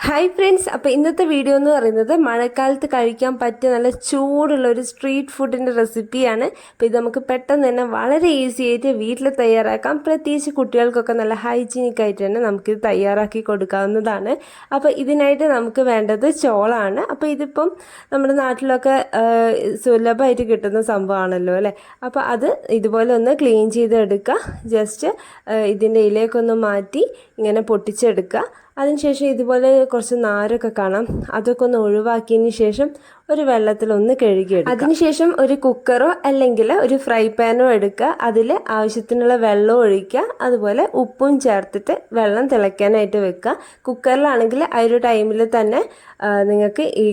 Hi friends, അപ്പോൾ ഇന്നത്തെ video എന്ന് പറയുന്നത് മഴക്കാലത്ത് കഴിക്കാൻ പറ്റിയ നല്ല ചൂടുള്ള ഒരു സ്ട്രീറ്റ് ഫുഡിൻ്റെ റെസിപ്പിയാണ്. അപ്പോൾ ഇത് നമുക്ക് പെട്ടെന്ന് തന്നെ വളരെ ഈസി ആയിട്ട് വീട്ടിൽ തയ്യാറാക്കാം. പ്രത്യേകിച്ച് കുട്ടികൾക്കൊക്കെ നല്ല ഹൈജീനിക് ആയിട്ട് തന്നെ നമുക്കിത് തയ്യാറാക്കി കൊടുക്കാവുന്നതാണ്. അപ്പോൾ ഇതിനായിട്ട് നമുക്ക് വേണ്ടത് ചോളമാണ്. അപ്പോൾ ഇതിപ്പം നമ്മുടെ നാട്ടിലൊക്കെ സുലഭമായിട്ട് കിട്ടുന്ന സംഭവമാണല്ലോ അല്ലേ. അപ്പോൾ അത് ഇതുപോലെ ഒന്ന് ക്ലീൻ ചെയ്തെടുക്കുക. ജസ്റ്റ് ഇതിൻ്റെ ഇലയൊക്കെ ഒന്ന് മാറ്റി ഇങ്ങനെ പൊട്ടിച്ചെടുക്കുക. അതിനുശേഷം ഇതുപോലെ കുറച്ച് നാരൊക്കെ കാണാം, അതൊക്കെ ഒന്ന് ഒഴിവാക്കിയതിന് ശേഷം ഒരു വെള്ളത്തിലൊന്ന് കഴുകിയെടുക്കുക. അതിനുശേഷം ഒരു കുക്കറോ അല്ലെങ്കിൽ ഒരു ഫ്രൈ പാനോ എടുക്കുക. അതിൽ ആവശ്യത്തിനുള്ള വെള്ളം ഒഴിക്കുക. അതുപോലെ ഉപ്പും ചേർത്തിട്ട് വെള്ളം തിളയ്ക്കാനായിട്ട് വെക്കുക. കുക്കറിലാണെങ്കിൽ ആ ഒരു ടൈമിൽ തന്നെ നിങ്ങൾക്ക് ഈ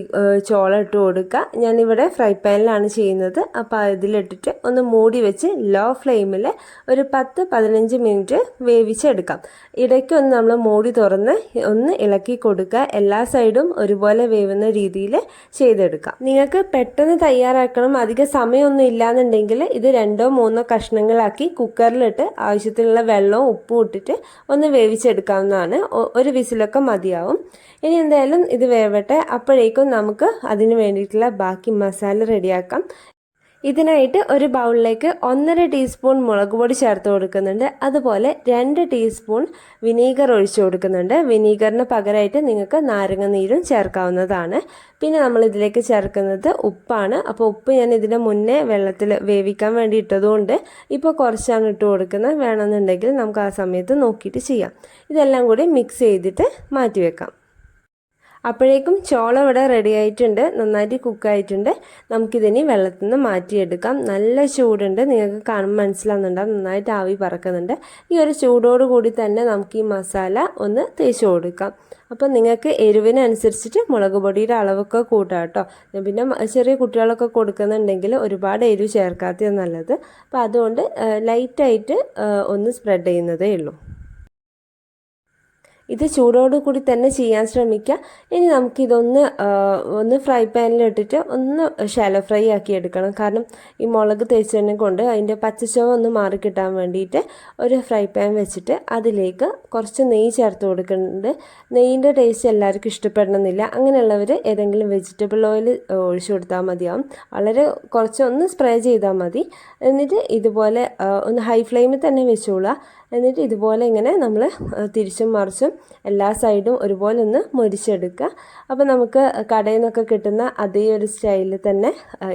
ചോളം ഇട്ട് കൊടുക്കുക. ഞാനിവിടെ ഫ്രൈ പാനിലാണ് ചെയ്യുന്നത്. അപ്പോൾ അതിലിട്ടിട്ട് ഒന്ന് മൂടി വെച്ച് ലോ ഫ്ലെയിമിൽ ഒരു 10-15 മിനിറ്റ് വേവിച്ചെടുക്കാം. ഇടയ്ക്ക് ഒന്ന് നമ്മൾ മൂടി തുറന്ന് ഒന്ന് ഇളക്കി കൊടുക്കുക. എല്ലാ സൈഡും ഒരുപോലെ വേവുന്ന രീതിയിൽ ചെയ്തെടുക്കുക. നിങ്ങൾക്ക് പെട്ടെന്ന് തയ്യാറാക്കണം, അധികം സമയമൊന്നും ഇല്ലാന്നുണ്ടെങ്കിൽ ഇത് 2-3 കഷ്ണങ്ങളാക്കി കുക്കറിലിട്ട് ആവശ്യത്തിനുള്ള വെള്ളവും ഉപ്പും ഇട്ടിട്ട് ഒന്ന് വേവിച്ചെടുക്കാവുന്നതാണ്. ഒരു വിസിലൊക്കെ മതിയാവും. ഇനി എന്തായാലും ഇത് വേവട്ടെ. അപ്പോഴേക്കും നമുക്ക് അതിന് വേണ്ടിയിട്ടുള്ള ബാക്കി മസാല റെഡിയാക്കാം. ഇതിനായിട്ട് ഒരു ബൗളിലേക്ക് 1.5 ടീസ്പൂൺ മുളക് പൊടി ചേർത്ത് കൊടുക്കുന്നുണ്ട്. അതുപോലെ 2 ടീസ്പൂൺ വിനീഗർ ഒഴിച്ചു കൊടുക്കുന്നുണ്ട്. വിനീഗറിന് പകരമായിട്ട് നിങ്ങൾക്ക് നാരങ്ങ നീരും ചേർക്കാവുന്നതാണ്. പിന്നെ നമ്മൾ ഇതിലേക്ക് ചേർക്കുന്നത് ഉപ്പാണ്. അപ്പോൾ ഉപ്പ് ഞാൻ ഇതിന് മുന്നേ വെള്ളത്തിൽ വേവിക്കാൻ വേണ്ടി ഇട്ടതുകൊണ്ട് ഇപ്പോൾ കുറച്ചാണ് ഇട്ട് കൊടുക്കുന്നത്. വേണമെന്നുണ്ടെങ്കിൽ നമുക്ക് ആ സമയത്ത് നോക്കിയിട്ട് ചെയ്യാം. ഇതെല്ലാം കൂടി മിക്സ് ചെയ്തിട്ട് മാറ്റി വെക്കാം. അപ്പോഴേക്കും ചോളം ഇവിടെ റെഡി ആയിട്ടുണ്ട്, നന്നായിട്ട് കുക്കായിട്ടുണ്ട്. നമുക്കിതിനി വെള്ളത്തിൽ നിന്ന് മാറ്റിയെടുക്കാം. നല്ല ചൂടുണ്ട്, നിങ്ങൾക്ക് കാണുമ്പോൾ മനസ്സിലാവുന്നുണ്ടാവും, നന്നായിട്ട് ആവി പറക്കുന്നുണ്ട്. ഈ ഒരു ചൂടോട് കൂടി തന്നെ നമുക്ക് ഈ മസാല ഒന്ന് തേച്ച് കൊടുക്കാം. അപ്പോൾ നിങ്ങൾക്ക് എരിവിനനുസരിച്ചിട്ട് മുളക് പൊടിയുടെ അളവൊക്കെ കൂട്ടാം കേട്ടോ. പിന്നെ ചെറിയ കുട്ടികളൊക്കെ കൊടുക്കുന്നുണ്ടെങ്കിൽ ഒരുപാട് എരിവ് ചേർക്കാത്തതാണ് നല്ലത്. അപ്പോൾ അതുകൊണ്ട് ലൈറ്റായിട്ട് ഒന്ന് സ്പ്രെഡ് ചെയ്യുന്നതേ ഉള്ളൂ. ഇത് ചൂടോടുകൂടി തന്നെ ചെയ്യാൻ ശ്രമിക്കുക. ഇനി നമുക്കിതൊന്ന് ഫ്രൈ പാനിലിട്ടിട്ട് ഒന്ന് ഷാലോ ഫ്രൈ ആക്കി എടുക്കണം. കാരണം ഈ മുളക് തേച്ചതിനെ കൊണ്ട് അതിൻ്റെ പച്ചച്ചവ ഒന്ന് മാറിക്കിട്ടാൻ വേണ്ടിയിട്ട് ഒരു ഫ്രൈ പാൻ വെച്ചിട്ട് അതിലേക്ക് കുറച്ച് നെയ്യ് ചേർത്ത് കൊടുക്കുന്നുണ്ട്. നെയ്യിൻ്റെ ടേസ്റ്റ് എല്ലാവർക്കും ഇഷ്ടപ്പെടണമെന്നില്ല. അങ്ങനെയുള്ളവർ ഏതെങ്കിലും വെജിറ്റബിൾ ഓയിൽ ഒഴിച്ചു കൊടുത്താൽ മതിയാവും. വളരെ കുറച്ചൊന്ന് സ്പ്രേ ചെയ്താൽ മതി. എന്നിട്ട് ഇതുപോലെ ഒന്ന് ഹൈ ഫ്ലെയിമിൽ തന്നെ വെച്ചോളുക. എന്നിട്ട് ഇതുപോലെ ഇങ്ങനെ നമ്മൾ തിരിച്ചും മറിച്ചും എല്ലാ സൈഡും ഒരുപോലെ ഒന്ന് മൊരിച്ചെടുക്കുക. അപ്പോൾ നമുക്ക് കടയിൽ നിന്നൊക്കെ കിട്ടുന്ന അതേ ഒരു സ്റ്റൈലിൽ തന്നെ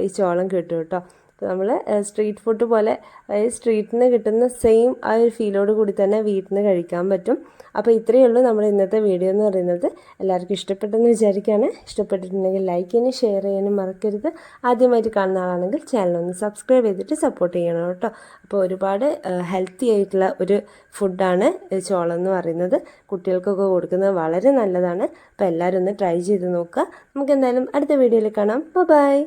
ഈ ചോളം കിട്ടും കേട്ടോ. അപ്പോൾ നമ്മൾ സ്ട്രീറ്റ് ഫുഡ് പോലെ, അതായത് സ്ട്രീറ്റിൽ നിന്ന് കിട്ടുന്ന സെയിം ആ ഒരു ഫീലോട് കൂടി തന്നെ വീട്ടിൽ നിന്ന് കഴിക്കാൻ പറ്റും. അപ്പോൾ ഇത്രയേ ഉള്ളൂ നമ്മുടെ ഇന്നത്തെ വീഡിയോ എന്ന് പറയുന്നത്. എല്ലാവർക്കും ഇഷ്ടപ്പെട്ടെന്ന് വിചാരിക്കുകയാണ്. ഇഷ്ടപ്പെട്ടിട്ടുണ്ടെങ്കിൽ ലൈക്ക് ചെയ്യാനും ഷെയർ ചെയ്യാനും മറക്കരുത്. ആദ്യമായിട്ട് കാണുന്ന ആളാണെങ്കിൽ ചാനലൊന്ന് സബ്സ്ക്രൈബ് ചെയ്തിട്ട് സപ്പോർട്ട് ചെയ്യണം കേട്ടോ. അപ്പോൾ ഒരുപാട് ഹെൽത്തി ആയിട്ടുള്ള ഒരു ഫുഡാണ് ചോളം എന്ന് പറയുന്നത്. കുട്ടികൾക്കൊക്കെ കൊടുക്കുന്നത് വളരെ നല്ലതാണ്. അപ്പോൾ എല്ലാവരും ഒന്ന് ട്രൈ ചെയ്ത് നോക്കുക. നമുക്ക് എന്തായാലും അടുത്ത വീഡിയോയിൽ കാണാം. ബൈ.